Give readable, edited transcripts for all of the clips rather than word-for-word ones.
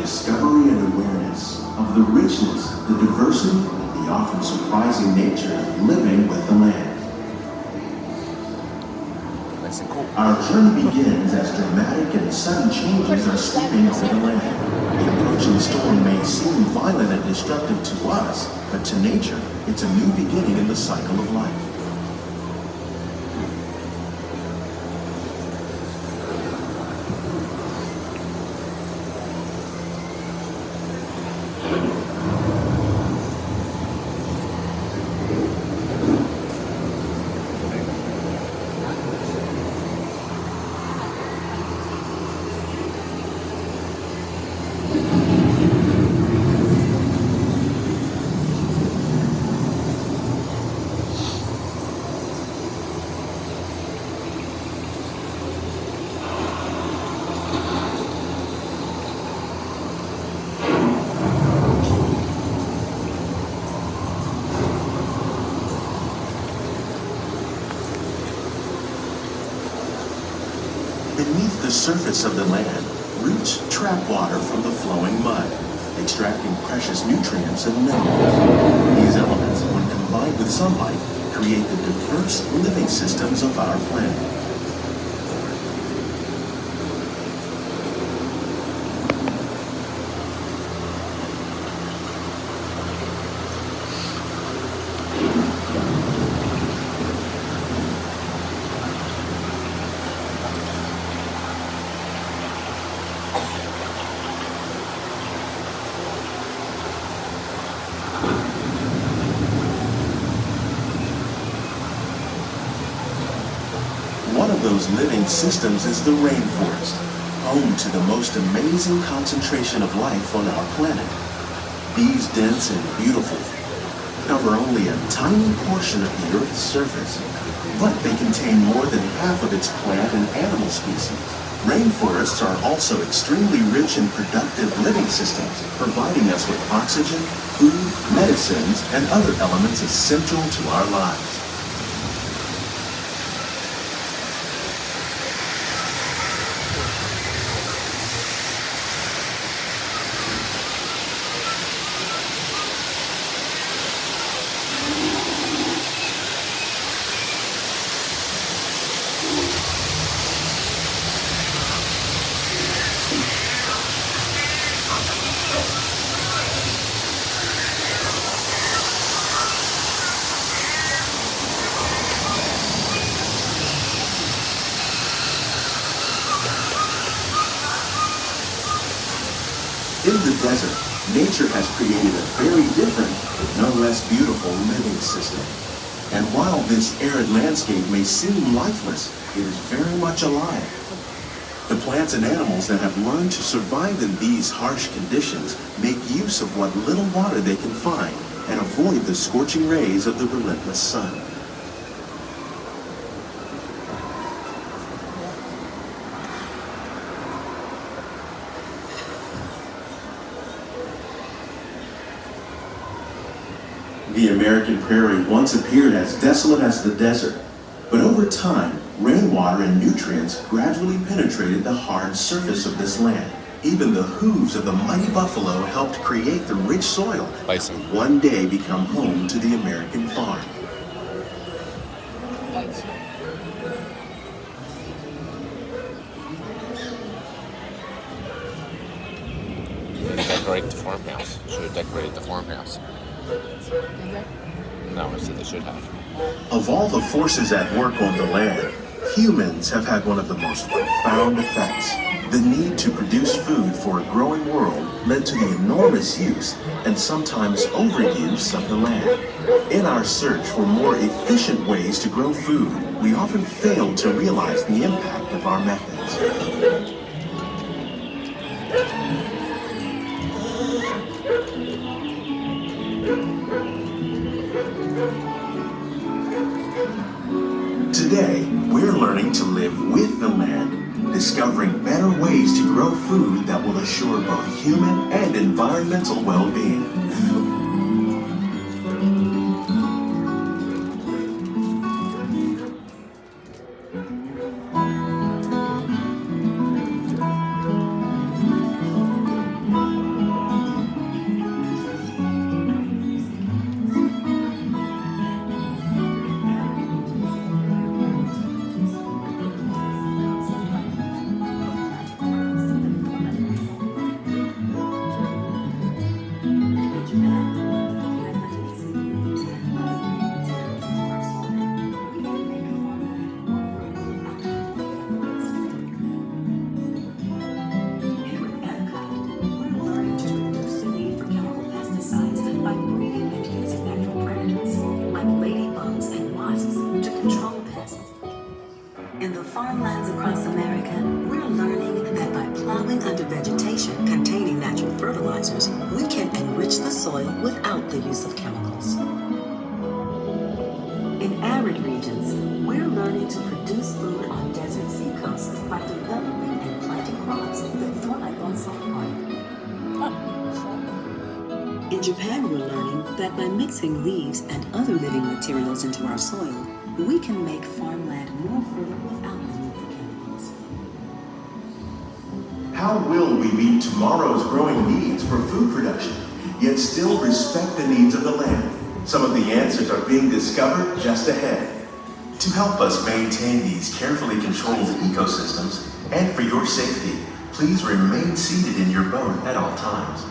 discovery and awareness of the richness, the diversity, and the often surprising nature of living with the land. Nice and cool. Our journey begins as dramatic and sudden changes are sweeping over the land. The approaching storm may seem violent and destructive to us, but to nature, it's a new beginning in the cycle of life. Beneath the surface of the land, roots trap water from the flowing mud, extracting precious nutrients and minerals. These elements, when combined with sunlight, create the diverse living systems of our planet. One of those living systems is the rainforest, home to the most amazing concentration of life on our planet. These dense and beautiful cover only a tiny portion of the Earth's surface, but they contain more than half of its plant and animal species. Rainforests are also extremely rich and productive living systems, providing us with oxygen, food, medicines, and other elements essential to our lives. In the desert, nature has created a very different, but no less beautiful living system. And while this arid landscape may seem lifeless, it is very much alive. The plants and animals that have learned to survive in these harsh conditions make use of what little water they can find and avoid the scorching rays of the relentless sun. The American prairie once appeared as desolate as the desert, but over time, rainwater and nutrients gradually penetrated the hard surface of this land. Even the hooves of the mighty buffalo helped create the rich soil that would one day become home to the American farm. Decorate the farmhouse. Should have decorated the farmhouse. No, I said they should have. Of all the forces at work on the land, humans have had one of the most profound effects. The need to produce food for a growing world led to the enormous use and sometimes overuse of the land. In our search for more efficient ways to grow food, we often fail to realize the impact of our methods. Today, we're learning to live with the land, discovering better ways to grow food that will assure both human and environmental well-being. In the farmlands across America, we're learning that by plowing under vegetation containing natural fertilizers, we can enrich the soil without the use of chemicals. In arid regions, we're learning to produce food on desert seacoasts by developing and planting crops that thrive on salt water. In Japan, we're learning that by mixing leaves and other living materials into our soil, we can make farmland more fertile without the need for chemicals. How will we meet tomorrow's growing needs for food production, yet still respect the needs of the land? Some of the answers are being discovered just ahead. To help us maintain these carefully controlled ecosystems, and for your safety, please remain seated in your boat at all times.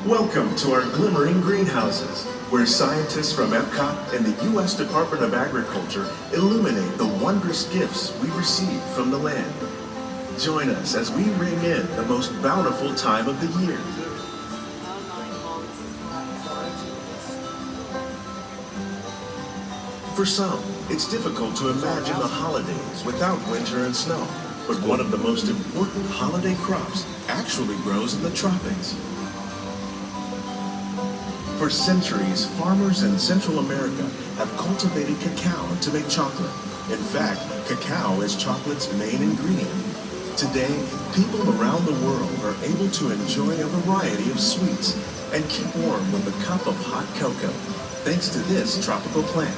Welcome to our glimmering greenhouses, where scientists from Epcot and the U.S. Department of Agriculture illuminate the wondrous gifts we receive from the land. Join us as we ring in the most bountiful time of the year. For some, it's difficult to imagine the holidays without winter and snow, but one of the most important holiday crops actually grows in the tropics. For centuries, farmers in Central America have cultivated cacao to make chocolate. In fact, cacao is chocolate's main ingredient. Today, people around the world are able to enjoy a variety of sweets and keep warm with a cup of hot cocoa, thanks to this tropical plant.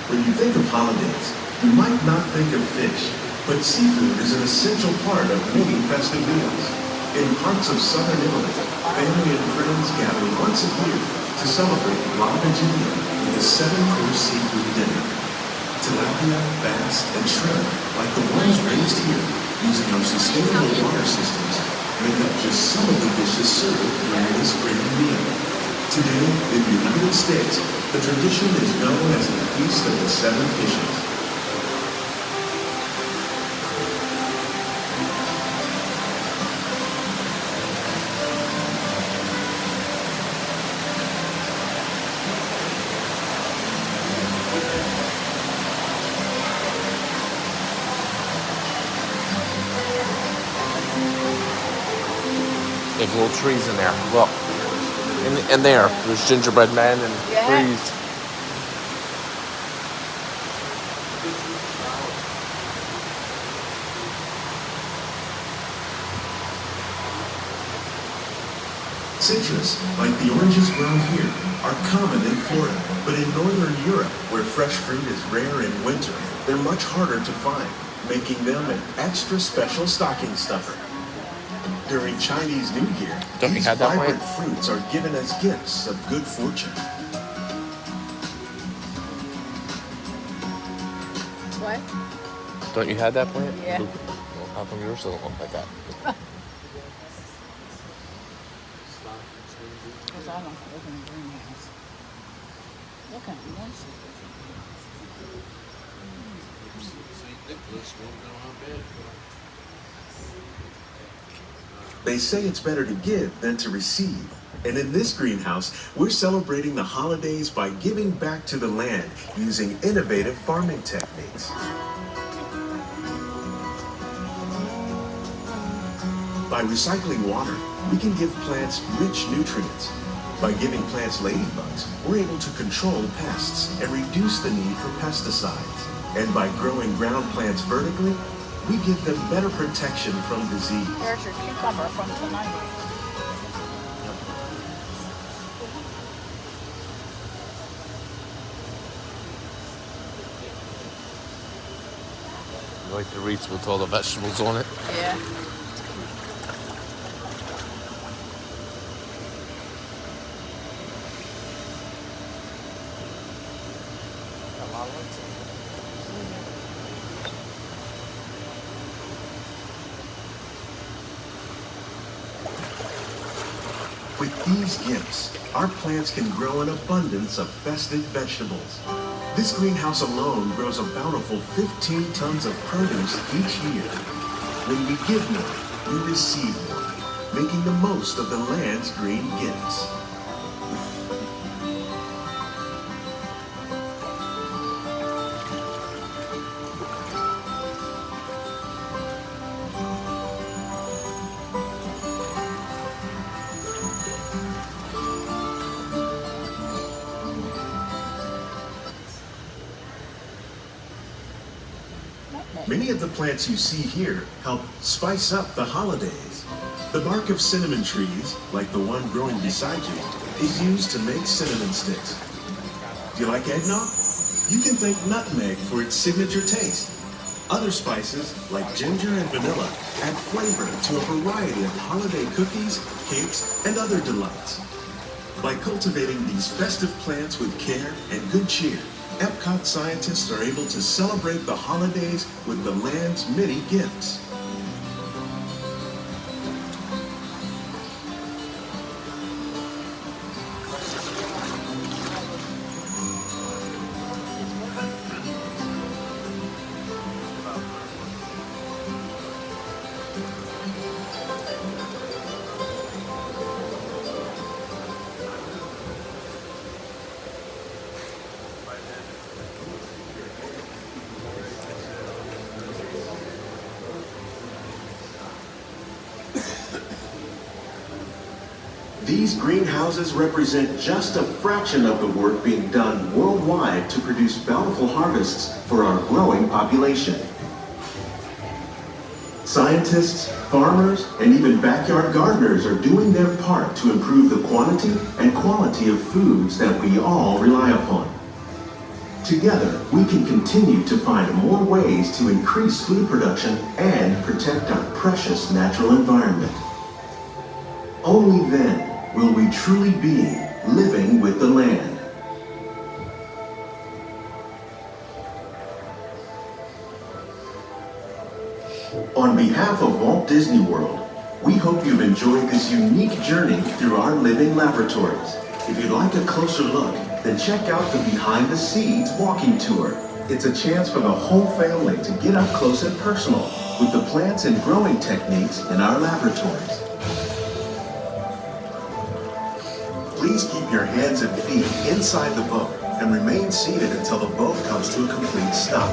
When you think of holidays, you might not think of fish, but seafood is an essential part of many festive meals. In parts of southern Italy, family and friends gather once a year to celebrate La Vigilia with a 7-course seafood dinner. Tilapia, bass, and shrimp, like the ones raised here, using our sustainable water systems, make up just some of the dishes served during this grand meal. Today, in the United States, the tradition is known as the Feast of the Seven Fishes. They have little trees in there. Look. And there's gingerbread men and trees. Citrus, like the oranges grown here, are common in Florida, but in northern Europe, where fresh fruit is rare in winter, they're much harder to find, making them an extra special stocking stuffer. During Chinese New Year, these vibrant fruits are given as gifts of good fortune. What? Don't you have that plant? Yeah. Well, how come yours doesn't look like that? Because I don't live in a greenhouse. Look at this. They say it's better to give than to receive, And in this greenhouse, we're celebrating the holidays by giving back to the land using innovative farming techniques. By recycling water, we can give plants rich nutrients. By giving plants ladybugs, we're able to control pests and reduce the need for pesticides. And by growing ground plants vertically, we give them better protection from disease. There's your cucumber from tonight. You like the wreaths with all the vegetables on it? Yeah. With these gifts, our plants can grow an abundance of festive vegetables. This greenhouse alone grows a bountiful 15 tons of produce each year. When we give more, we receive more, making the most of the land's green gifts. Many of the plants you see here help spice up the holidays. The bark of cinnamon trees, like the one growing beside you, is used to make cinnamon sticks. Do you like eggnog? You can thank nutmeg for its signature taste. Other spices, like ginger and vanilla, add flavor to a variety of holiday cookies, cakes, and other delights. By cultivating these festive plants with care and good cheer, Epcot scientists are able to celebrate the holidays with the land's many gifts. These greenhouses represent just a fraction of the work being done worldwide to produce bountiful harvests for our growing population. Scientists, farmers, and even backyard gardeners are doing their part to improve the quantity and quality of foods that we all rely upon. Together, we can continue to find more ways to increase food production and protect our precious natural environment. Only then will we truly be living with the land. On behalf of Walt Disney World, we hope you've enjoyed this unique journey through our living laboratories. If you'd like a closer look, then check out the Behind the Seeds walking tour. It's a chance for the whole family to get up close and personal with the plants and growing techniques in our laboratories. Please keep your hands and feet inside the boat and remain seated until the boat comes to a complete stop.